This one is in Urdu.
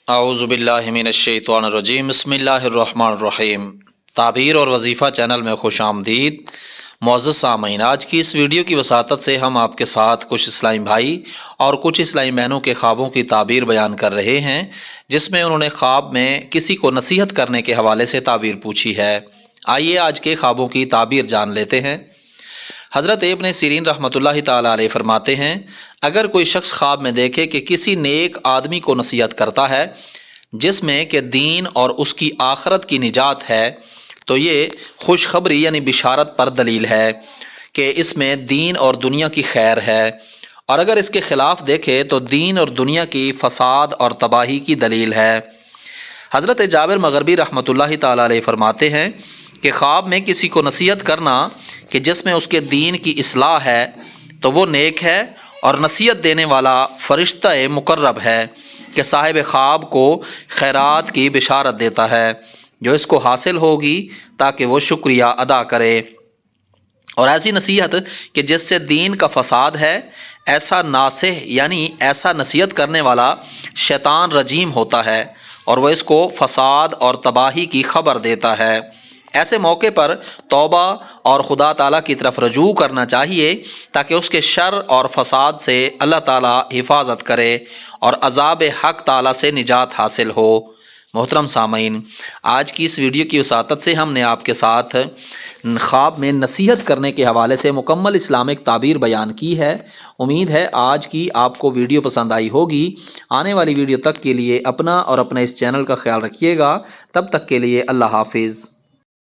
اعوذ باللہ من الشیطان الرجیم بسم اللہ الرحمن الرحیم۔ تعبیر اور وظیفہ چینل میں خوش آمدید۔ معزز سامعین، آج کی اس ویڈیو کی وساطت سے ہم آپ کے ساتھ کچھ اسلامی بھائی اور کچھ اسلامی بہنوں کے خوابوں کی تعبیر بیان کر رہے ہیں، جس میں انہوں نے خواب میں کسی کو نصیحت کرنے کے حوالے سے تعبیر پوچھی ہے۔ آئیے آج کے خوابوں کی تعبیر جان لیتے ہیں۔ حضرت ابن سیرین رحمۃ اللہ تعالیٰ علیہ فرماتے ہیں، اگر کوئی شخص خواب میں دیکھے کہ کسی نیک آدمی کو نصیحت کرتا ہے جس میں کہ دین اور اس کی آخرت کی نجات ہے، تو یہ خوشخبری یعنی بشارت پر دلیل ہے کہ اس میں دین اور دنیا کی خیر ہے، اور اگر اس کے خلاف دیکھے تو دین اور دنیا کی فساد اور تباہی کی دلیل ہے۔ حضرت جابر مغربی رحمۃ اللہ تعالیٰ علیہ فرماتے ہیں کہ خواب میں کسی کو نصیحت کرنا کہ جس میں اس کے دین کی اصلاح ہے تو وہ نیک ہے، اور نصیحت دینے والا فرشتہ مقرب ہے کہ صاحب خواب کو خیرات کی بشارت دیتا ہے جو اس کو حاصل ہوگی تاکہ وہ شکریہ ادا کرے۔ اور ایسی نصیحت کہ جس سے دین کا فساد ہے، ایسا ناصح یعنی ایسا نصیحت کرنے والا شیطان رجیم ہوتا ہے، اور وہ اس کو فساد اور تباہی کی خبر دیتا ہے۔ ایسے موقع پر توبہ اور خدا تعالیٰ کی طرف رجوع کرنا چاہیے تاکہ اس کے شر اور فساد سے اللہ تعالیٰ حفاظت کرے اور عذاب حق تعالیٰ سے نجات حاصل ہو۔ محترم سامعین، آج کی اس ویڈیو کی وساطت سے ہم نے آپ کے ساتھ خواب میں نصیحت کرنے کے حوالے سے مکمل اسلامک تعبیر بیان کی ہے۔ امید ہے آج کی آپ کو ویڈیو پسند آئی ہوگی۔ آنے والی ویڈیو تک کے لیے اپنا اور اپنے اس چینل کا خیال رکھیے گا۔ تب تک کے لیے اللہ حافظ۔